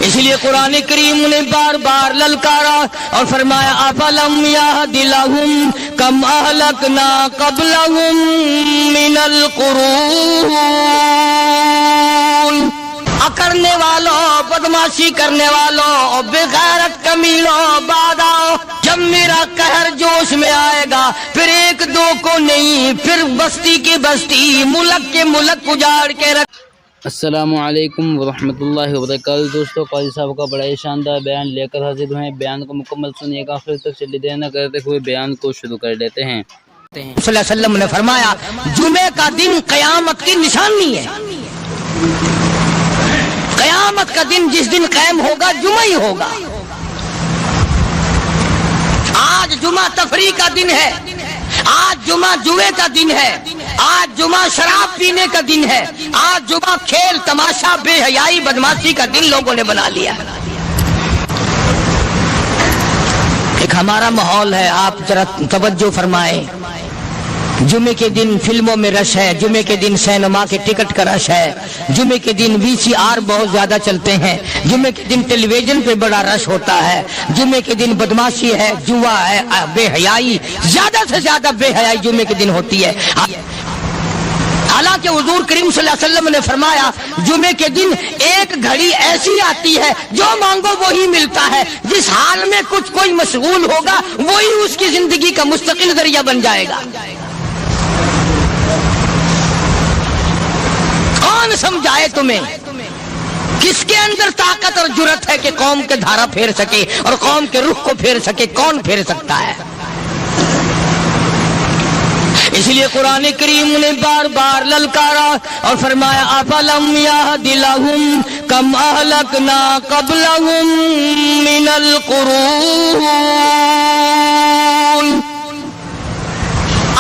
اس لیے قرآن کریم نے بار بار للکارا اور فرمایا افلم یہد لہم کم اہلکنا قبلہم من القرون، اکڑنے والوں، بدماشی کرنے والوں، بے غیرت کمینوں، بعد آؤ جب میرا قہر جوش میں آئے گا، پھر ایک دو کو نہیں، پھر بستی کی بستی، ملک کے ملک اجاڑ کے رکھ۔ السلام علیکم ورحمۃ اللہ وبرکاتہ۔ دوستو، قاضی صاحب کا بڑا ہی شاندار بیان لے کر حاضر ہوئے ہیں۔ بیان کو مکمل سنیے گا، آخر تک چلی دیر نہ کرتے ہوئے بیان کو شروع کر دیتے ہیں۔ صلی اللہ علیہ وسلم نے فرمایا جمعے کا دن قیامت کی نشانی ہے۔ قیامت کا دن جس دن قائم ہوگا جمعہ ہی ہوگا۔ آج جمعہ تفریح کا دن ہے، آج جمعہ جوئے کا دن ہے، آج جمعہ شراب پینے کا دن ہے، آج جمعہ کھیل تماشا بے حیائی بدماشی کا دن لوگوں نے بنا لیا۔ ایک ہمارا ماحول ہے، آپ ذرا توجہ فرمائیں۔ جمعے کے دن فلموں میں رش ہے، جمعے کے دن سینما کے ٹکٹ کا رش ہے، جمعے کے دن VCR بہت زیادہ چلتے ہیں، جمعے کے دن ٹیلی ویژن پہ بڑا رش ہوتا ہے، جمعے کے دن بدماشی ہے، جوا ہے، بے حیائی، زیادہ سے زیادہ بے حیائی جمعے کے دن ہوتی ہے۔ حالانکہ حضور کریم صلی اللہ علیہ وسلم نے فرمایا جمعے کے دن ایک گھڑی ایسی آتی ہے جو مانگو وہی ملتا ہے، جس حال میں کچھ کوئی مشغول ہوگا وہی اس کی زندگی کا مستقل ذریعہ بن جائے گا۔ کون سمجھائے تمہیں؟ کس کے اندر طاقت اور جرأت ہے کہ قوم کے دھارا پھیر سکے اور قوم کے رخ کو پھیر سکے؟ کون پھیر سکتا ہے؟ اس لیے قرآن کریم نے بار بار للکارا اور فرمایا افلم یہد لہم کم اہلکنا قبلہم من القرون،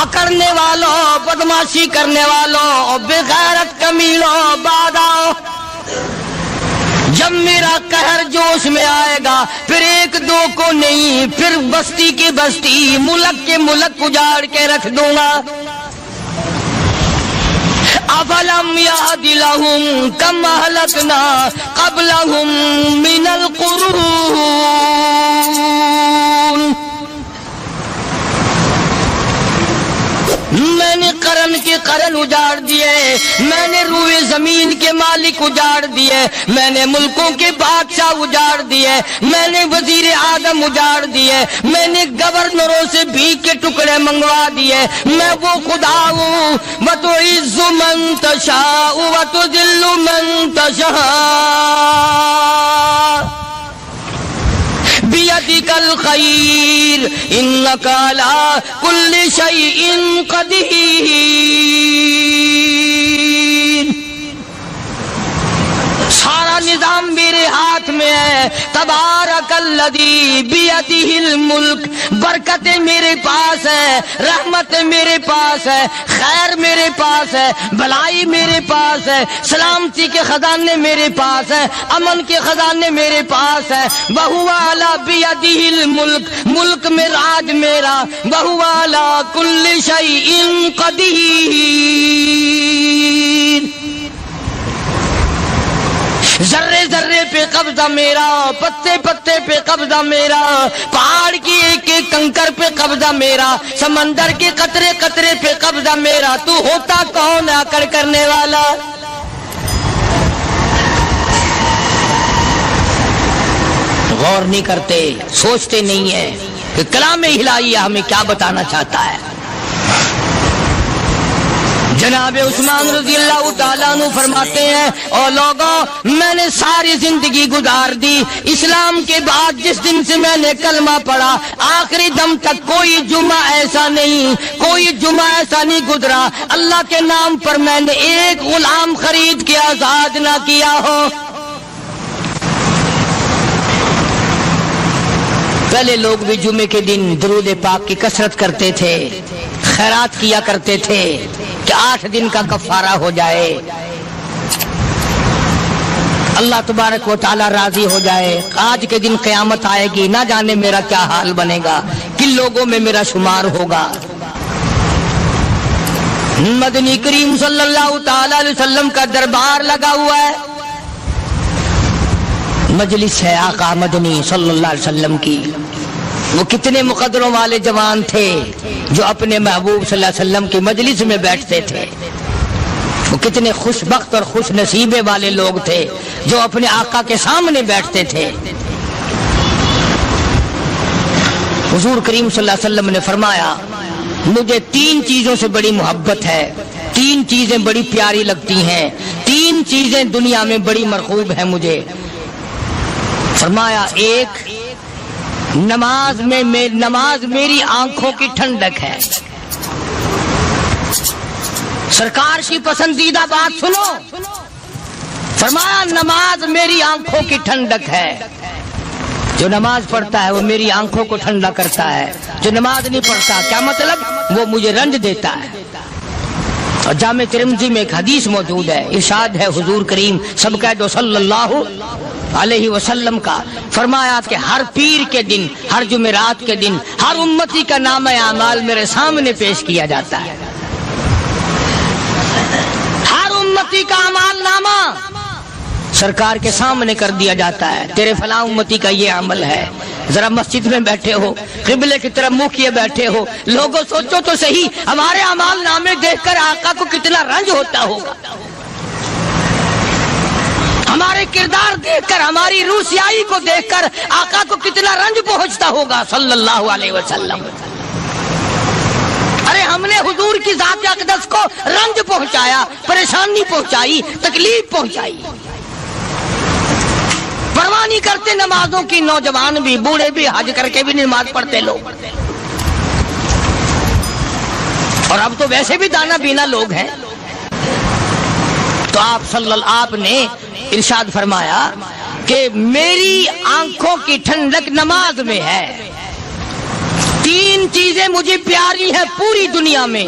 اکڑنے والوں، بدماشی کرنے والوں، بے غیرت کمینوں، بعد آؤ جب میرا قہر جوش میں آئے گا، پھر ایک دو کو نہیں، پھر بستی کی بستی، ملک کے ملک اجاڑ کے رکھ دوں گا۔ افلم یہد لہم کم اہلکنا قبلہم من القرون، میں نے قرن کے قرن اجاڑ دیے، میں نے روئے زمین کے مالک اجاڑ دیے، میں نے ملکوں کے بادشاہ اجاڑ دیے، میں نے وزیر اعظم اجاڑ دیے، میں نے گورنروں سے بھیک کے ٹکڑے منگوا دیے۔ میں وہ خدا ہوں وَتُعِزُّ مَن تَشَاءُ وَتُذِلُّ مَن تَشَاءُ بِيَدِكَ الْخَيْرُ إِنَّكَ عَلَى كُلِّ شَيْءٍ قَدِيرٌ۔ سارا نظام میرے ہاتھ میں ہے، تبارک الذی بیدہ الملک، برکتیں میرے پاس ہے، رحمتیں میرے پاس ہے، خیر میرے پاس ہے، بھلائی میرے پاس ہے، سلامتی کے خزانے میرے پاس ہے، امن کے خزانے میرے پاس ہے۔ وَهُوَ عَلَى بِيَدِهِ الْمُلْكُ، ملک میں راج میرا، وَهُوَ عَلَى كُلِّ شَيْءٍ قَدِيرٌ۔ ذرے ذرے پہ قبضہ میرا، پتے پتے پہ قبضہ میرا، پہاڑ کی ایک ایک کنکر پہ قبضہ میرا، سمندر کے قطرے قطرے پہ قبضہ میرا۔ تو ہوتا کون ہے اکڑ کرنے والا؟ غور نہیں کرتے، سوچتے نہیں ہیں کہ کلام الہی ہمیں کیا بتانا چاہتا ہے۔ جناب عثمان رضی اللہ تعالیٰ عنہ فرماتے ہیں اور لوگوں، میں نے ساری زندگی گزار دی اسلام کے بعد، جس دن سے میں نے کلمہ پڑھا آخری دم تک کوئی جمعہ ایسا نہیں، کوئی جمعہ ایسا نہیں گزرا اللہ کے نام پر میں نے ایک غلام خرید کے آزاد نہ کیا ہو۔ پہلے لوگ بھی جمعے کے دن درود پاک کی کثرت کرتے تھے، خیرات کیا کرتے تھے کہ 8 دن کا کفارہ ہو جائے، اللہ تبارک و تعالی راضی ہو جائے۔ آج کے دن قیامت آئے گی، نہ جانے میرا کیا حال بنے گا، کن لوگوں میں میرا شمار ہوگا۔ مدنی کریم صلی اللہ تعالی علیہ وسلم کا دربار لگا ہوا ہے، مجلس ہے آقا مدنی صلی اللہ علیہ وسلم کی. وہ کتنے مقدروں والے جوان تھے جو اپنے محبوب صلی اللہ علیہ وسلم کی مجلس میں بیٹھتے تھے. وہ کتنے خوش بخت اور خوش نصیبے والے لوگ تھے جو اپنے آقا کے سامنے بیٹھتے تھے. حضور کریم صلی اللہ علیہ وسلم نے فرمایا مجھے 3 چیزوں سے بڑی محبت ہے, 3 چیزیں بڑی پیاری لگتی ہیں, 3 چیزیں دنیا میں بڑی مرغوب ہیں مجھے. فرمایا ایک نماز میری آنکھوں کی ٹھنڈک ہے. سرکار کی پسندیدہ بات سنو, فرمایا نماز میری آنکھوں کی ٹھنڈک ہے. جو نماز پڑھتا ہے وہ میری آنکھوں کو ٹھنڈا کرتا ہے, جو نماز نہیں پڑھتا کیا مطلب, وہ مجھے رنج دیتا ہے. اور جامع ترمذی میں ایک حدیث موجود ہے, ارشاد ہے حضور کریم سب کہہ دو صلی اللہ علیہ وسلم کا, فرمایا کہ ہر پیر کے دن, ہر جمعرات کے دن ہر امتی کا نامہ اعمال میرے سامنے پیش کیا جاتا ہے. ہر امتی کا اعمال نامہ سرکار کے سامنے کر دیا جاتا ہے. تیرے فلاں امتی کا یہ عمل ہے. ذرا مسجد میں بیٹھے ہو, قبلے کی طرف منہ کیے بیٹھے ہو, لوگوں سوچو تو صحیح ہمارے اعمال نامے دیکھ کر آقا کو کتنا رنج ہوتا ہوگا. ہمارے کردار دیکھ کر, ہماری روح سیاہی کو دیکھ کر آقا کو کتنا رنج پہنچتا ہوگا صلی اللہ علیہ وسلم. ارے ہم نے حضور کی ذات اقدس کو رنج پہنچایا, پریشانی پہنچائی, تکلیف پہنچائی. پرواہ نہیں کرتے نمازوں کی, نوجوان بھی بوڑھے بھی حج کر کے بھی نماز پڑھتے لوگ. اور اب تو ویسے بھی دانا بینا لوگ ہیں. تو آپ نے ارشاد فرمایا کہ میری آنکھوں کی ٹھنڈک نماز میں ہے. 3 چیزیں مجھے پیاری ہیں پوری دنیا میں,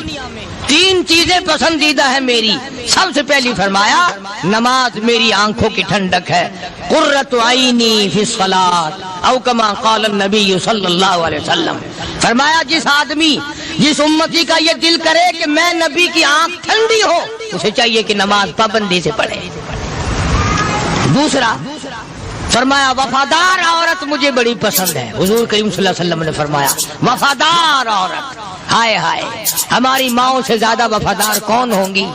3 چیزیں پسندیدہ ہیں میری. سب سے پہلی فرمایا نماز میری آنکھوں کی ٹھنڈک ہے. قرۃ عینی فی الصلاۃ او کما قال النبی صلی اللہ علیہ وسلم. فرمایا جس امتی کا یہ دل کرے کہ میں نبی کی آنکھ ٹھنڈی ہو, اسے چاہیے کہ نماز پابندی سے پڑھے. دوسرا فرمایا وفادار عورت مجھے بڑی پسند ہے. حضور کریم صلی اللہ علیہ وسلم نے فرمایا وفادار عورت, ہائے ہائے ہماری ماؤں سے زیادہ وفادار کون ہوں گی.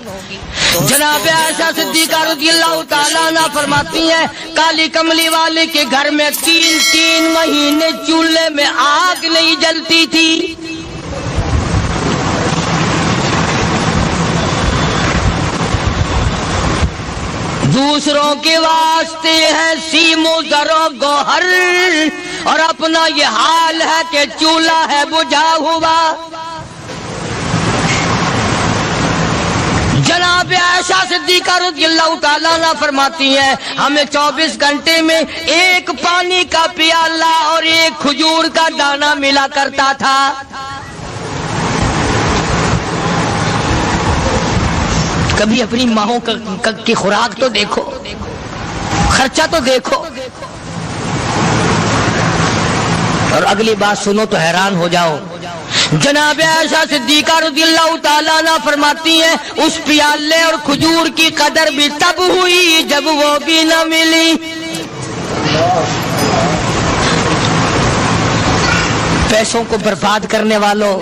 جناب عائشہ صدیقہ رضی اللہ تعالیٰ عنہ فرماتی ہیں کالی کملی والے کے گھر میں 3 مہینے چولہے میں آگ نہیں جلتی تھی. دوسروں کے واسطے ہے سیم و زر و گوہر, اور اپنا یہ حال ہے کہ چولہا ہے بجھا ہوا. جناب عائشہ صدیقہ رضی اللہ تعالیٰ عنہ فرماتی ہیں ہمیں 24 گھنٹے میں 1 پانی کا پیالہ اور 1 کھجور کا دانہ ملا کرتا تھا. کبھی اپنی ماہوں کی خوراک تو دیکھو, خرچہ تو دیکھو. اور اگلی بات سنو تو حیران ہو جاؤ. جناب عائشہ صدیقہ رضی اللہ تعالیٰ عنہ فرماتی ہیں اس پیالے اور کھجور کی قدر بھی تب ہوئی جب وہ بھی نہ ملی. پیسوں کو برباد کرنے والوں,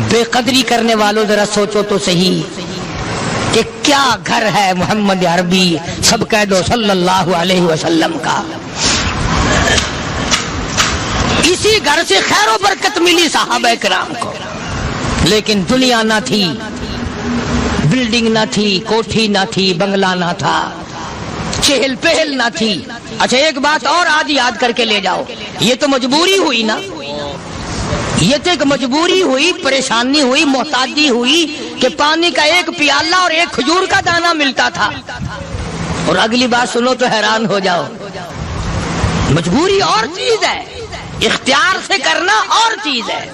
بے قدری کرنے والوں, ذرا سوچو تو صحیح کہ کیا گھر ہے محمد عربی سب کہہ دو صلی اللہ علیہ وسلم کا. اسی گھر سے خیر و برکت ملی صحابہ کرام کو, لیکن دنیا نہ تھی, بلڈنگ نہ تھی, کوٹھی نہ تھی, بنگلہ نہ تھا, چہل پہل نہ تھی. اچھا ایک بات اور آج یاد کر کے لے جاؤ, یہ تو مجبوری ہوئی نا, یہ تو ایک مجبوری ہوئی, پریشانی ہوئی, محتاجی ہوئی کہ پانی کا 1 پیالہ اور 1 کھجور کا دانہ ملتا تھا. اور اگلی بات سنو تو حیران ہو جاؤ. مجبوری اور چیز ہے, اختیار سے کرنا اور چیز ہے.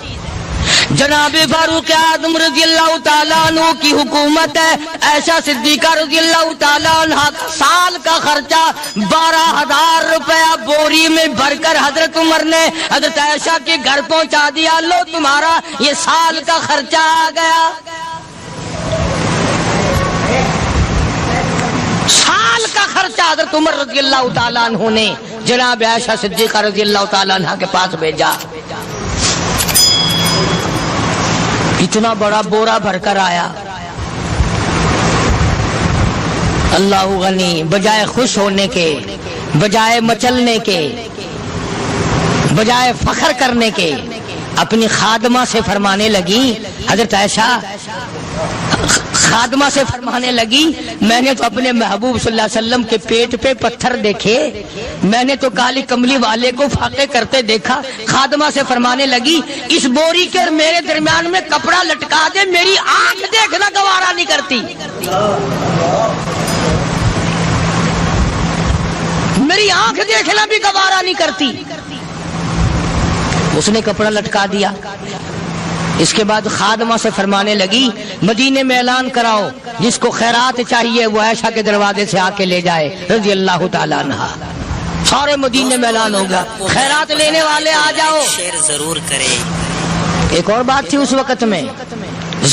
جناب فاروق اعظم رضی اللہ تعالیٰ عنہ کی حکومت ہے. عائشہ صدیقہ رضی اللہ تعالیٰ عنہ سال کا خرچہ 12,000 روپیہ بوری میں بھر کر حضرت عمر نے حضرت عائشہ کے گھر پہنچا دیا. لو تمہارا یہ سال کا خرچہ آ گیا. سال سال کا خرچہ حضرت عمر رضی اللہ تعالیٰ عنہ نے جناب عائشہ صدیقہ رضی اللہ تعالیٰ عنہ کے پاس بھیجا. اتنا بڑا بورا بھر کر آیا. اللہ غنی، بجائے خوش ہونے کے، بجائے مچلنے کے، بجائے فخر کرنے کے، اپنی خادمہ سے فرمانے لگی، حضرت عائشہ خادمہ سے فرمانے لگی، میں نے تو اپنے محبوب صلی اللہ علیہ وسلم کے پیٹ پہ پتھر دیکھے، میں نے تو کالی کملی والے کو فاقے کرتے دیکھا. خادمہ سے فرمانے لگی، اس بوری کے اور میرے درمیان میں کپڑا لٹکا دے، میری آنکھ دیکھنا گوارا نہیں کرتی، میری آنکھ دیکھنا بھی گوارا نہیں کرتی. اس نے کپڑا لٹکا دیا. اس کے بعد خادمہ سے فرمانے لگی، مدینے میں اعلان کراؤ، جس کو خیرات چاہیے وہ عائشہ کے دروازے سے آ کے لے جائے رضی اللہ تعالیٰ عنہ. سارے مدینے میں اعلان ہوگا، خیرات لینے والے آ جاؤ. شیئر ضرور کرے. ایک اور بات تھی اس وقت میں،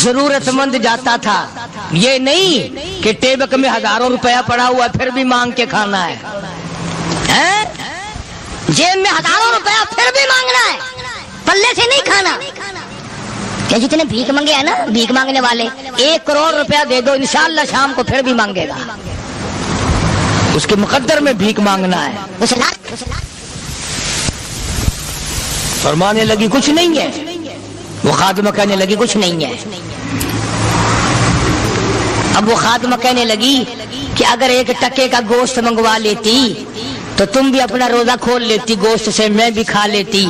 ضرورت مند جاتا تھا، یہ نہیں کہ ٹیبک میں ہزاروں روپیہ پڑا ہوا پھر بھی مانگ کے کھانا ہے، جیب میں ہزاروں روپیہ پھر بھی مانگنا ہے، پلے سے نہیں کھانا. کہ جتنے بھیک مانگے ہیں نا، بھیک مانگنے والے، 1 کروڑ روپیہ دے دو انشاءاللہ شام کو پھر بھی مانگے گا. اس کے مقدر میں بھیک مانگنا ہے. فرمانے لگی کچھ نہیں ہے. وہ خادمہ کہنے لگی کچھ نہیں ہے. اب وہ خادمہ کہنے لگی کہ اگر 1 ٹکے کا گوشت منگوا لیتی تو تم بھی اپنا روزہ کھول لیتی گوشت سے، میں بھی کھا لیتی.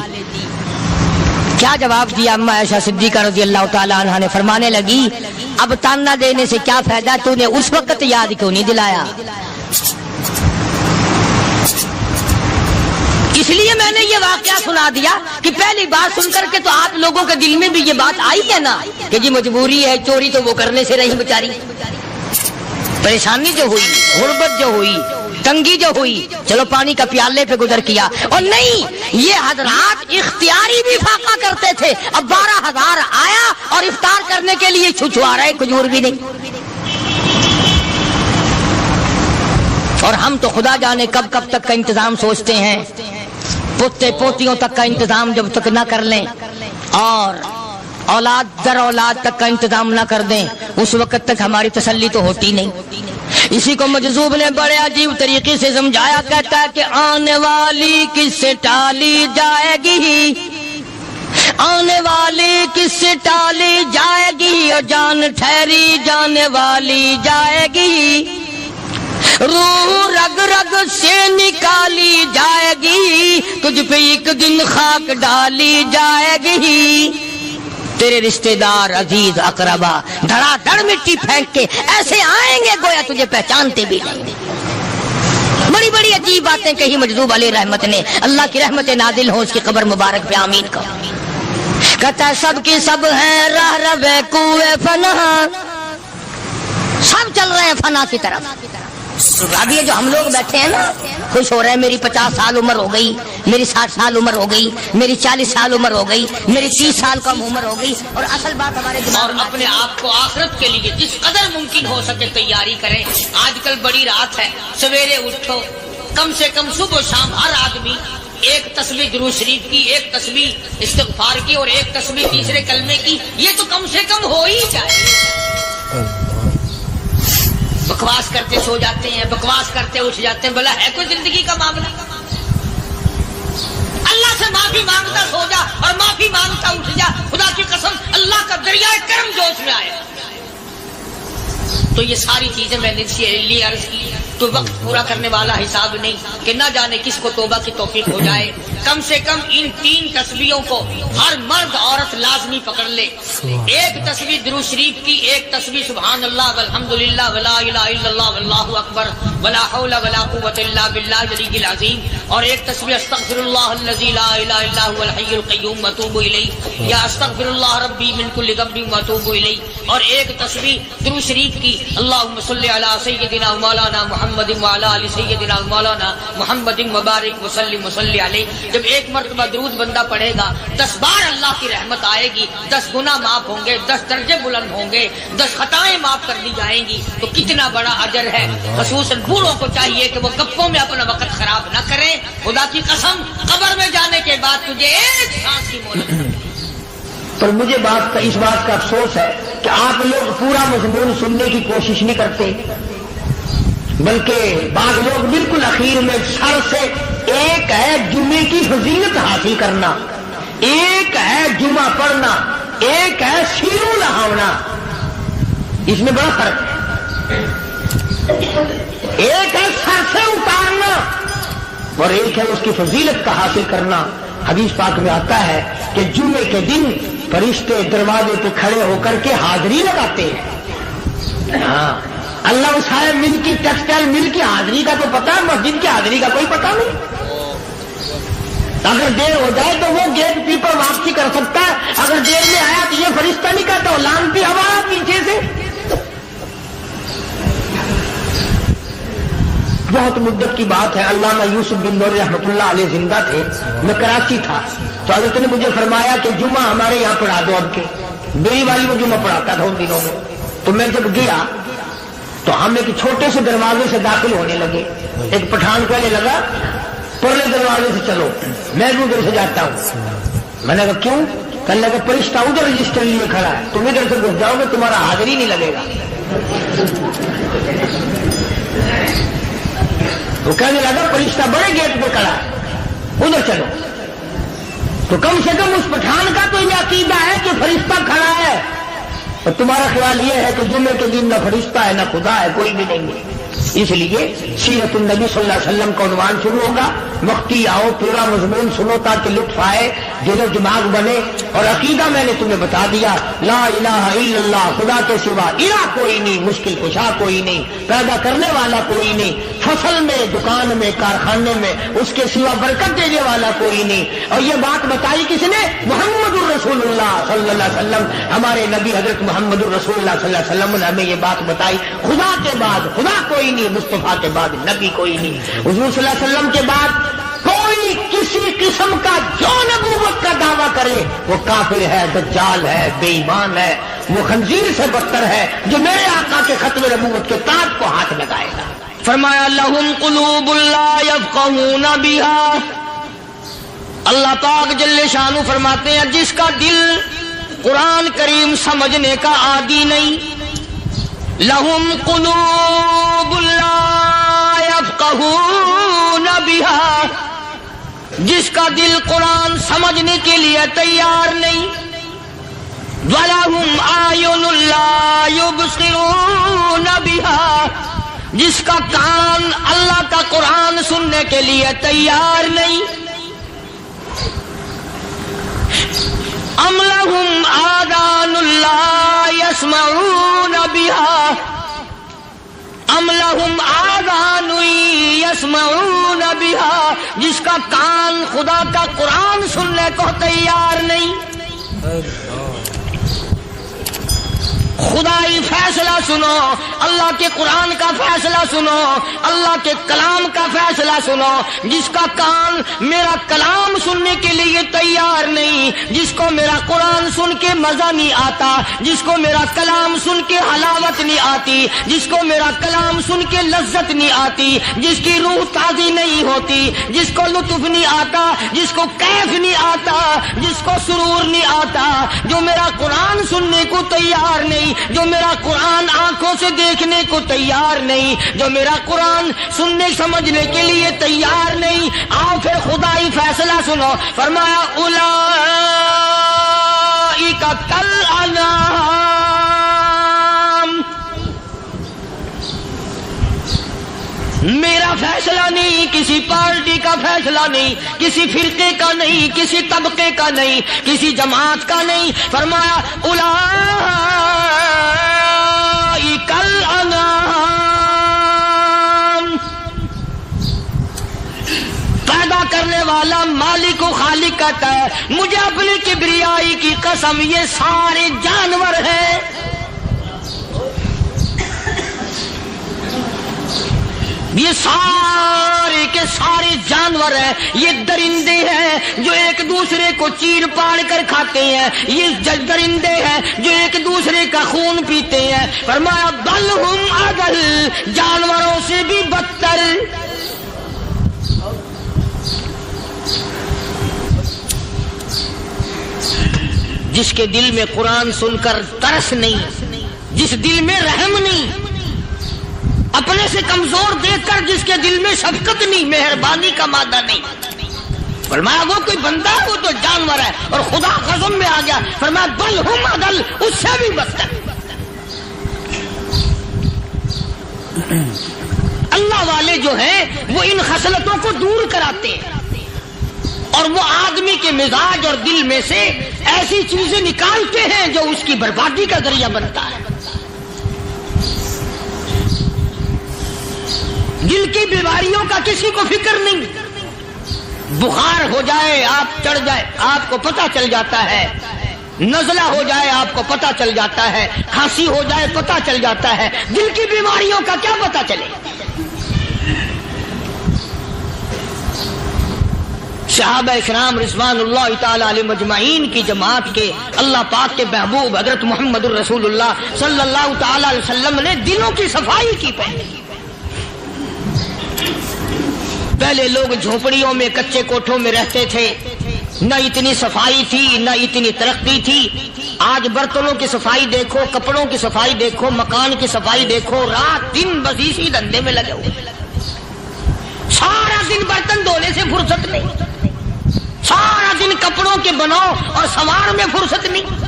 کیا جواب دیا اما عائشہ صدیقہ رضی اللہ تعالیٰ عنہ نے؟ فرمانے لگی، اب تانا دینے سے کیا فائدہ، تو نے اس وقت یاد کیوں نہیں دلایا؟ اس لیے میں نے یہ واقعہ سنا دیا کہ پہلی بات سن کر کے تو آپ لوگوں کے دل میں بھی یہ بات آئی ہے نا کہ جی مجبوری ہے، چوری تو وہ کرنے سے رہی بیچاری. پریشانی جو ہوئی، غربت جو ہوئی، تنگی جو ہوئی، چلو پانی کا پیالے پہ گزر کیا. اور نہیں، یہ حضرات اختیاری بھی فاقہ کرتے تھے. اب 12,000 آیا اور افطار کرنے کے لیے چھچوا رہے، کھجور بھی نہیں. اور ہم تو خدا جانے کب کب تک کا انتظام سوچتے ہیں، پوتے پوتیوں تک کا انتظام جب تک نہ کر لیں اور اولاد در اولاد تک کا انتظام نہ کر دیں، اس وقت تک ہماری تسلی تو ہوتی نہیں. اسی کو مجذوب نے بڑے عجیب طریقے سے سمجھایا، کہتا ہے کہ آنے والی کس سے ٹالی جائے گی، آنے والی کس سے ٹالی جائے گی، اور جان ٹھہری جانے والی جائے گی، روح رگ رگ سے نکالی جائے گی، تجھ پہ ایک دن خاک ڈالی جائے گی. تیرے رشتہ دار عزیز اقربا دھڑا دھڑ مٹی پھینک کے ایسے آئیں گے گویا تجھے پہچانتے بھی نہیں. بڑی بڑی عجیب باتیں کہی مجذوب علیہ رحمت نے. اللہ کی رحمت نازل ہو اس کی قبر مبارک پہ، آمین کا. کہتا ہے سب کی سب ہیں راہ روے کوئے فنا، سب چل رہے ہیں فنا کی طرف. اب یہ جو ہم لوگ بیٹھے ہیں نا، خوش ہو رہے ہیں، میری 50 سال عمر ہو گئی، میری 60 سال عمر ہو گئی، میری 40 سال عمر ہو گئی، میری 30 سال کم عمر ہو گئی. اور اصل بات ہمارے دماغ میں، اپنے آپ کو آخرت کے لیے جس قدر ممکن ہو سکے تیاری کریں. آج کل بڑی رات ہے، سویرے اٹھو، کم سے کم صبح و شام ہر آدمی 1 تسبیح درود شریف کی، 1 تسبیح استغفار کی، اور 1 تسبیح تیسرے کلمے کی. یہ تو کم سے کم ہو ہی جائے. بکواس کرتے سو جاتے ہیں، بکواس کرتے اٹھ جاتے ہیں. بلا ہے کوئی زندگی کا معاملہ؟ اللہ سے معافی مانگتا سو جا اور معافی مانگتا اٹھ جا. خدا کی قسم اللہ کا دریائے کرم جوش میں آئے. تو یہ ساری چیزیں میں نے اس لیے عرض کی تو وقت پورا کرنے والا حساب نہیں کہ نہ جانے کس کو توبہ کی توفیق ہو جائے. کم سے کم ان 3 تسبیحوں کو ہر مرد عورت لازمی پکڑ لے. 1 تسبیح درود شریف کی، 1 تسبیح سبحان اللہ والحمدللہ ولا الہ الا اللہ واللہ اکبر ولا حول ولا قوۃ الا باللہ العلی العظیم، اور 1 تسبیح استغفر اللہ الذی لا الہ الا هو الحی القیوم واتوب الیہ، یا استغفر اللہ ربی من کل ذنب واتوب الیہ، اور 1 تسبیح درود شریف کی اللہم صلی علی سیدنا مولانا محمد محمد وعلی آل سیدنا مولانا محمد مبارک وسلم وصلی علیہ۔ جب ایک مرتبہ درود بندہ پڑھے گا 10 بار اللہ کی رحمت آئے گی، 10 گناہ معاف ہوں گے، 10 درجے بلند ہوں گے، 10 خطائیں معاف کر دی جائیں گی۔ تو کتنا بڑا اجر ہے۔ خصوصاً بوڑھوں کو چاہیے کہ وہ گپوں میں اپنا وقت خراب نہ کریں۔ خدا کی قسم قبر میں جانے کے بعد تجھے ایک سانس کی مہلت نہیں۔ پر مجھے اس بات کا افسوس ہے کہ آپ لوگ پورا مضمون سننے کی کوشش نہیں کرتے، بلکہ بعض لوگ بالکل اخیر میں سر سے، ایک ہے جمعے کی فضیلت حاصل کرنا، ایک ہے جمعہ پڑھنا، ایک ہے سیروں نہاونا، اس میں بڑا فرق ہے۔ ایک ہے سر سے اتارنا اور ایک ہے اس کی فضیلت کا حاصل کرنا۔ حدیث پاک میں آتا ہے کہ جمعے کے دن فرشتے دروازے پہ کھڑے ہو کر کے حاضری لگاتے ہیں۔ ہاں، اللہ صاحب مل کی ٹیکسٹائل مل کی حاضری کا تو پتا ہے، مسجد کی حاضری کا کوئی پتا نہیں۔ اگر دیر ہو جائے تو وہ گیٹ کیپر واپسی کر سکتا ہے، اگر دیر میں آیا تو یہ فرشتہ نہیں کہتا، لانتی ہوا پیچھے سے۔ بہت مدت کی بات ہے، علامہ یوسف بن نوری رحمۃ اللہ علیہ زندہ تھے، میں کراچی تھا، تو حضرت نے مجھے فرمایا کہ جمعہ ہمارے یہاں پڑھا دو اب کے۔ میری والی وہ جمعہ پڑھاتا تھا ان دنوں میں، تو میں جب گیا تو ہم ایک چھوٹے سے دروازے سے داخل ہونے لگے۔ ایک پٹھان کہنے لگا پرلے دروازے سے چلو، میں بھی ادھر سے جاتا ہوں۔ میں نے کہا کیوں؟ کہنے لگا فرشتہ ادھر رجسٹر لیے کھڑا ہے، تم ادھر سے گھس جاؤ گے تمہارا حاضری نہیں لگے گا۔ وہ کہنے لگا فرشتہ بڑے گیٹ پہ کھڑا ہے، ادھر چلو۔ تو کم سے کم اس پٹھان کا تو یہ عقیدہ ہے کہ فرشتہ کھڑا ہے، اور تمہارا خیال یہ ہے کہ جمعے کے دن نہ فرشتہ ہے نہ خدا ہے، کوئی بھی نہیں ہے۔ اس لیے سیرت النبی صلی اللہ علیہ وسلم کا عنوان شروع ہوگا، وقتی آؤ پورا مضمون سنو تاکہ لطف آئے، دل و دماغ بنے۔ اور عقیدہ میں نے تمہیں بتا دیا، لا الہ الا اللہ، خدا کے سوا الہ کوئی نہیں، مشکل کشا کوئی نہیں، پیدا کرنے والا کوئی نہیں، فصل میں، دکان میں، کارخانے میں اس کے سوا برکت دینے والا کوئی نہیں۔ اور یہ بات بتائی کس نے؟ محمد الرسول اللہ صلی اللہ علیہ وسلم، ہمارے نبی حضرت محمد الرسول اللہ صلی اللہ علیہ وسلم نے ہمیں یہ بات بتائی، خدا کے بعد خدا کوئی نہیں، مصطفیٰ کے بعد نبی کوئی نہیں، حضور صلی اللہ علیہ وسلم کے بعد کوئی کسی قسم کا جو نبوت کا دعویٰ کرے وہ کافر ہے، دجال ہے، بے ایمان ہے، وہ خنزیر سے بدتر ہے جو میرے آقا کے ختم نبوت کے تاج کو ہاتھ لگائے گا۔ فرمایا لہم قلوب لا یفقہون بہا، اللہ پاک جل شانہ فرماتے ہیں جس کا دل قرآن کریم سمجھنے کا عادی نہیں، لہم قلوب لا یفقہون بہا، جس کا دل قرآن سمجھنے کے لیے تیار نہیں، وَلَهُمْ أَعْيُنٌ لَا يُبْصِرُونَ بِهَا، جس کا کان اللہ کا قرآن سننے کے لیے تیار نہیں، أَمْ لَهُمْ آذَانٌ لَا يَسْمَعُونَ بِهَا، أَمْ لَهُمْ آذَانٌ يَسْمَعُونَ بِهَا، جس کا کان خدا کا قرآن سننے کو تیار نہیں۔ خدائی فیصلہ سنو، اللہ کے قرآن کا فیصلہ سنو، اللہ کے کلام کا فیصلہ سنو، جس کا کان میرا کلام سننے کے لیے تیار نہیں، جس کو میرا قرآن سن کے مزہ نہیں آتا، جس کو میرا کلام سن کے حلاوت نہیں آتی، جس کو میرا کلام سن کے لذت نہیں آتی، جس کی روح تازی نہیں ہوتی، جس کو لطف نہیں آتا، جس کو کیف نہیں آتا، جس کو سرور نہیں آتا، جو میرا قرآن سننے کو تیار نہیں، جو میرا قرآن آنکھوں سے دیکھنے کو تیار نہیں، جو میرا قرآن سننے سمجھنے کے لیے تیار نہیں، آؤ پھر خدائی فیصلہ سنو۔ فرمایا اولئک کالانعام، میرا فیصلہ نہیں، کسی پارٹی کا فیصلہ نہیں، کسی فرقے کا نہیں، کسی طبقے کا نہیں، کسی جماعت کا نہیں۔ فرمایا اولئک الانعام، پیدا کرنے والا مالک و خالق کہتا ہے مجھے اپنی کبریائی کی قسم یہ سارے جانور ہیں۔ یہ سارے کے سارے جانور ہیں، یہ درندے ہیں جو ایک دوسرے کو چیر پاڑ کر کھاتے ہیں، یہ درندے ہیں جو ایک دوسرے کا خون پیتے ہیں۔ فرمایا بل ہم اضل، جانوروں سے بھی بدتر۔ جس کے دل میں قرآن سن کر ترس نہیں، جس دل میں رحم نہیں، اپنے سے کمزور دیکھ کر جس کے دل میں شفقت نہیں، مہربانی کا مادہ نہیں، فرمایا وہ کوئی بندہ ہے، وہ تو جانور ہے۔ اور خدا قسم میں آ گیا، فرمایا بل ہم اضل، اس سے بھی بدتر۔ اللہ والے جو ہیں وہ ان خصلتوں کو دور کراتے ہیں، اور وہ آدمی کے مزاج اور دل میں سے ایسی چیزیں نکالتے ہیں جو اس کی بربادی کا ذریعہ بنتا ہے۔ دل کی بیماریوں کا کسی کو فکر نہیں، بخار ہو جائے آپ چڑھ جائے آپ کو پتہ چل جاتا ہے، نزلہ ہو جائے آپ کو پتہ چل جاتا ہے، کھانسی ہو جائے پتہ چل جاتا ہے، دل کی بیماریوں کا کیا پتہ چلے؟ صحابہ کرام رضوان اللہ تعالی علیہ مجمعین کی جماعت کے اللہ پاک کے محبوب حضرت محمد الرسول اللہ صلی اللہ تعالی علیہ وسلم نے دلوں کی صفائی کی۔ پہلے لوگ جھونپڑیوں میں کچے کوٹھوں میں رہتے تھے، نہ اتنی صفائی تھی نہ اتنی ترقی تھی۔ آج برتنوں کی صفائی دیکھو، کپڑوں کی صفائی دیکھو، مکان کی صفائی دیکھو، رات دن بس اسی دھندے میں لگے ہوئے، سارا دن برتن دھونے سے فرصت نہیں، سارا دن کپڑوں کے بناؤ اور سوار میں فرصت نہیں۔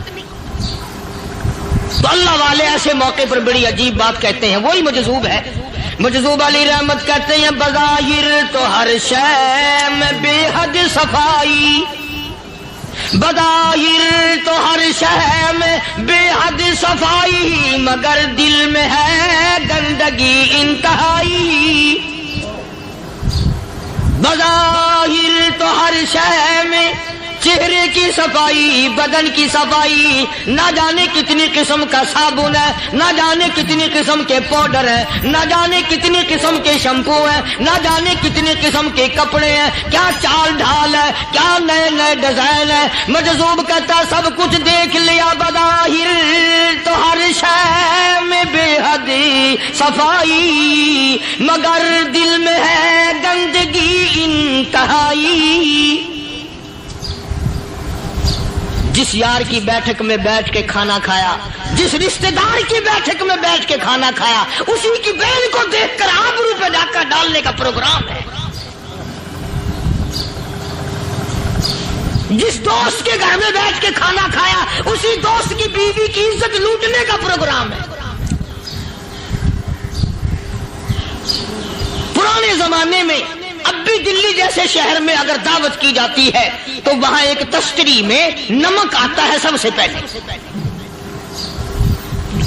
تو اللہ والے ایسے موقع پر بڑی عجیب بات کہتے ہیں، وہی مجذوب ہے، مجذوب علی رحمت کہتے ہیں بظاہر تو ہر شے میں بے حد صفائی، بظاہر تو ہر شے میں بے حد صفائی، مگر دل میں ہے گندگی انتہائی۔ بظاہر تو ہر شے میں چہرے کی صفائی، بدن کی صفائی، نہ جانے کتنی قسم کا صابن ہے، نہ جانے کتنی قسم کے پاؤڈر ہے، نہ جانے کتنی قسم کے شیمپو ہیں، نہ جانے کتنی قسم کے کپڑے ہیں، کیا چال ڈھال ہے، کیا نئے نئے ڈیزائن ہے۔ مجذوب کہتا سب کچھ دیکھ لیا، بظاہر تو ہر شے میں بے حد صفائی، مگر دل میں ہے گندگی انتہائی۔ جس یار کی بیٹھک میں بیٹھ کے کھانا کھایا، جس رشتہ دار کی بیٹھک میں بیٹھ کے کھانا کھایا، اسی کی بہن کو دیکھ کر آبرو پہ ڈاکہ ڈالنے کا پروگرام ہے۔ جس دوست کے گھر میں بیٹھ کے کھانا کھایا، اسی دوست کی بیوی کی عزت لوٹنے کا پروگرام ہے۔ پرانے زمانے میں اب بھی دلی جیسے شہر میں اگر دعوت کی جاتی ہے تو وہاں ایک تشتری میں نمک آتا ہے سب سے پہلے۔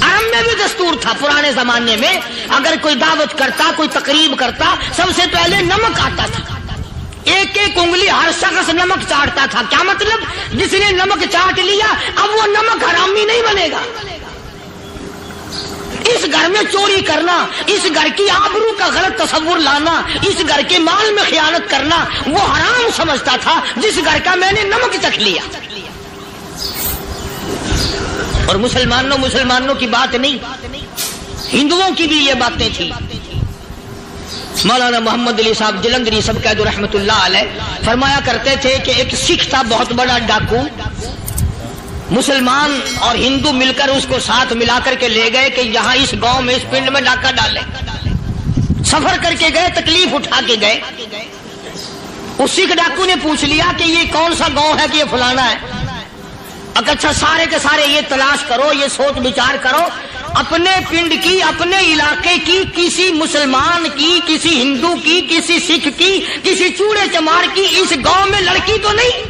عام میں بھی دستور تھا پرانے زمانے میں، اگر کوئی دعوت کرتا، کوئی تقریب کرتا، سب سے پہلے نمک آتا تھا۔ ایک ایک انگلی ہر شخص نمک چاٹتا تھا۔ کیا مطلب؟ جس نے نمک چاٹ لیا اب وہ نمک حرامی نہیں بنے گا۔ اس گھر میں چوری کرنا، اس گھر کی آبرو کا غلط تصور لانا، اس گھر کے مال میں خیانت کرنا وہ حرام سمجھتا تھا جس گھر کا میں نے نمک چکھ لیا۔ اور مسلمانوں کی بات نہیں، ہندوؤں کی بھی یہ باتیں تھی۔ مولانا محمد علی صاحب جلندری سب قید رحمت اللہ علیہ فرمایا کرتے تھے کہ ایک سکھ تھا بہت بڑا ڈاکو، مسلمان اور ہندو مل کر اس کو ساتھ ملا کر کے لے گئے کہ یہاں اس گاؤں میں اس پنڈ میں ڈاکہ ڈالے۔ سفر کر کے گئے، تکلیف اٹھا کے گئے۔ اس سکھ ڈاکو نے پوچھ لیا کہ یہ کون سا گاؤں ہے کہ یہ فلانا ہے۔ اچھا سارے کے سارے یہ تلاش کرو، یہ سوچ بچار کرو، اپنے پنڈ کی، اپنے علاقے کی، کسی مسلمان کی، کسی ہندو کی، کسی سکھ کی، کسی چوڑے چمار کی اس گاؤں میں لڑکی تو نہیں؟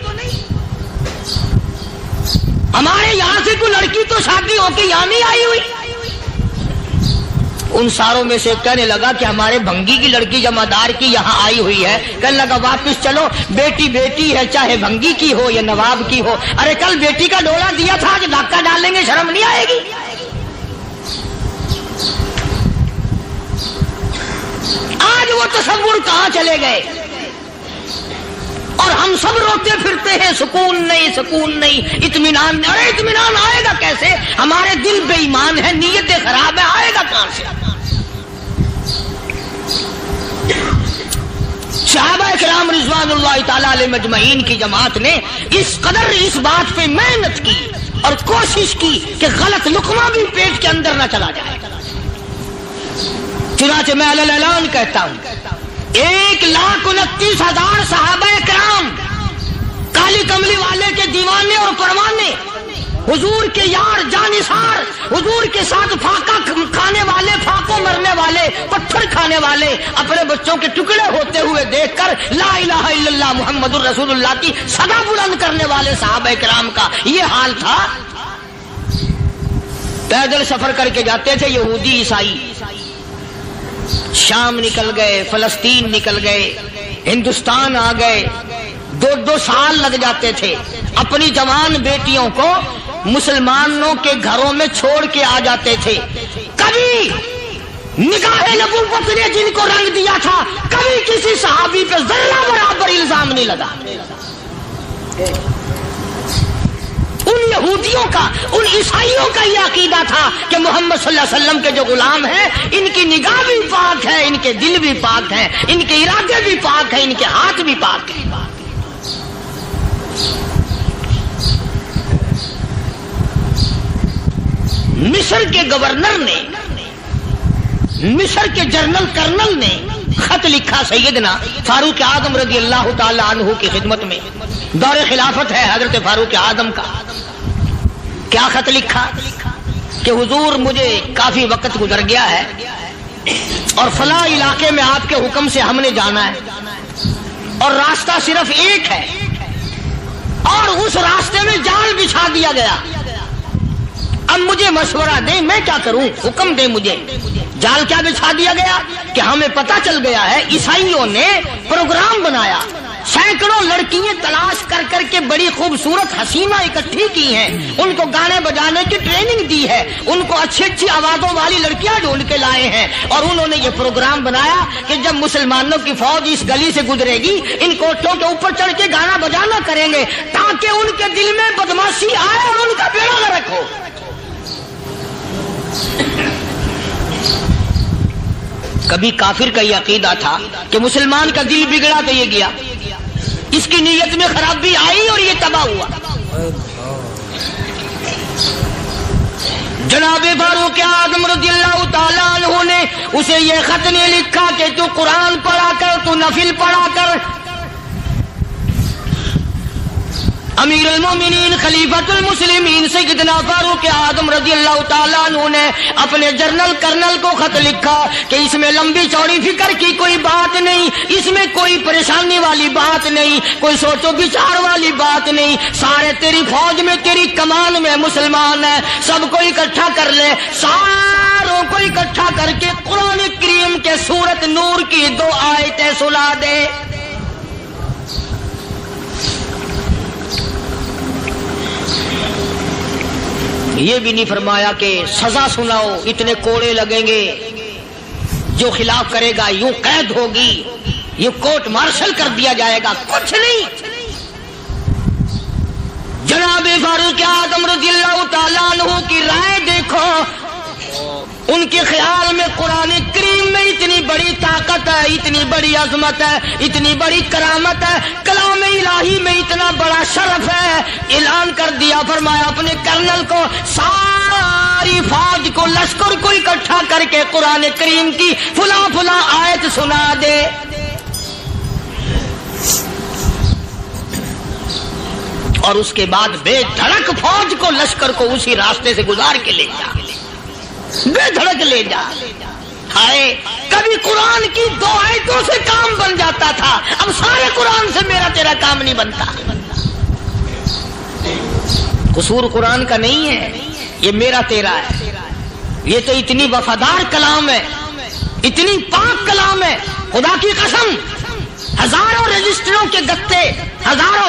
ہمارے یہاں سے کوئی لڑکی تو شادی ہو کے یہاں نہیں آئی ہوئی۔ ان ساروں میں سے کہنے لگا کہ ہمارے بھنگی کی لڑکی جمادار کی یہاں آئی ہوئی ہے۔ کہنے لگا واپس چلو، بیٹی بیٹی ہے، چاہے بھنگی کی ہو یا نواب کی ہو۔ ارے کل بیٹی کا ڈولا دیا تھا، آج ڈاکہ ڈالیں گے، شرم نہیں آئے گی؟ آج وہ تصور کہاں چلے گئے؟ اور ہم سب روتے پھرتے ہیں سکون نہیں، سکون نہیں، اطمینان نہیں۔ ارے اطمینان آئے گا کیسے؟ ہمارے دل بے ایمان ہے، نیتیں خراب ہے، آئے گا کہاں سے؟ صحابہ کرام رضوان اللہ تعالی علیہ مجمعین کی جماعت نے اس قدر اس بات پہ محنت کی اور کوشش کی کہ غلط لقمہ بھی پیٹ کے اندر نہ چلا جائے۔ چنانچہ میں علی الاعلان کہتا ہوں 1,29,000 صحابہ کرام، کالی کملی والے کے دیوانے اور پروانے، حضور کے یار جانثار، حضور کے ساتھ فاقہ کھانے والے، فاقوں مرنے والے، پتھر کھانے والے، اپنے بچوں کے ٹکڑے ہوتے ہوئے دیکھ کر لا الہ الا اللہ محمد الرسول اللہ کی صدا بلند کرنے والے صحابہ کرام کا یہ حال تھا۔ پیدل سفر کر کے جاتے تھے یہودی عیسائی، شام نکل گئے، فلسطین نکل گئے، ہندوستان آ گئے، 2 سال لگ جاتے تھے، اپنی جوان بیٹیوں کو مسلمانوں کے گھروں میں چھوڑ کے آ جاتے تھے۔ کبھی نگاہ نبوت نے جن کو رنگ دیا تھا، کبھی کسی صحابی پہ ذرہ برابر الزام نہیں لگا۔ ان یہودیوں کا، ان عیسائیوں کا یہ عقیدہ تھا کہ محمد صلی اللہ علیہ وسلم کے جو غلام ہیں، ان کی نگاہ بھی پاک ہے، ان کے دل بھی پاک ہیں، ان کے ارادے بھی پاک ہیں، ان کے ہاتھ بھی پاک ہیں۔ مصر کے گورنر نے، مصر کے جنرل کرنل نے خط لکھا سیدنا فاروق اعظم رضی اللہ تعالی عنہ کی خدمت میں، دور خلافت ہے حضرت فاروق اعظم کا۔ کیا خط لکھا کہ حضور مجھے کافی وقت گزر گیا ہے اور فلاں علاقے میں آپ کے حکم سے ہم نے جانا ہے اور راستہ صرف ایک ہے اور اس راستے میں جال بچھا دیا گیا۔ اب مجھے مشورہ دیں، میں کیا کروں، حکم دیں مجھے۔ جال کیا بچھا دیا گیا کہ ہمیں پتہ چل گیا ہے عیسائیوں نے پروگرام بنایا، سینکڑوں لڑکیاں تلاش کر کر کے بڑی خوبصورت حسینہ اکٹھی کی ہیں، ان کو گانے بجانے کی ٹریننگ دی ہے، ان کو اچھی اچھی آوازوں والی لڑکیاں ڈھونڈ کے لائے ہیں، اور انہوں نے یہ پروگرام بنایا کہ جب مسلمانوں کی فوج اس گلی سے گزرے گی، ان کوٹھوں کے اوپر چڑھ کے گانا بجانا کریں گے تاکہ ان کے دل میں بدماشی آئے اور ان کا بیڑا غرق ہو۔ کبھی کافر کا یہ عقیدہ تھا کہ مسلمان کا دل بگڑا تو یہ گیا، اس کی نیت میں خرابی آئی اور یہ تباہ ہوا۔ جناب فاروق اعظم رضی اللہ تعالیٰ عنہ نے اسے یہ خط نے لکھا کہ تو قرآن پڑھا کر، تو نفل پڑھا کر۔ امیر المومنین خلیفۃ المسلمین سیدنا فاروق اعظم رضی اللہ تعالیٰ عنہ نے اپنے جنرل کرنل کو خط لکھا کہ اس میں لمبی چوڑی فکر کی کوئی بات نہیں، اس میں کوئی پریشانی والی بات نہیں، کوئی سوچ و بچار والی بات نہیں، سارے تیری فوج میں، تیری کمان میں مسلمان ہیں، سب کو اکٹھا کر لے، ساروں کو اکٹھا کر کے قرآن کریم کے سورت نور کی 2 آیتیں سنا دے۔ یہ بھی نہیں فرمایا کہ سزا سناؤ، اتنے کوڑے لگیں گے، جو خلاف کرے گا یوں قید ہوگی، یہ کورٹ مارشل کر دیا جائے گا، کچھ نہیں۔ جناب فاروق اعظم رضی اللہ تعالیٰ عنہ کی رائے دیکھو، ان کے خیال میں قرآن کریم میں اتنی بڑی طاقت ہے، اتنی بڑی عظمت ہے، اتنی بڑی کرامت ہے، کلام الہی میں اتنا بڑا شرف ہے۔ اعلان کر دیا، فرمایا اپنے کرنل کو ساری فوج کو، لشکر کو اکٹھا کر کے قرآن کریم کی فلاں فلاں آیت سنا دے۔ اور اس کے بعد بے دھڑک فوج کو، لشکر کو اسی راستے سے گزار کے لے جا، بے دھڑک لے جا۔ ہائے، کبھی قرآن کی 2 آیتوں سے کام بن جاتا تھا، اب سارے قرآن سے میرا تیرا کام نہیں بنتا۔ قصور قرآن کا نہیں ہے، یہ میرا تیرا ہے۔ یہ تو اتنی وفادار کلام ہے، اتنی پاک کلام ہے، خدا کی قسم، ہزاروں رجسٹروں کے گتے، ہزاروں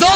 2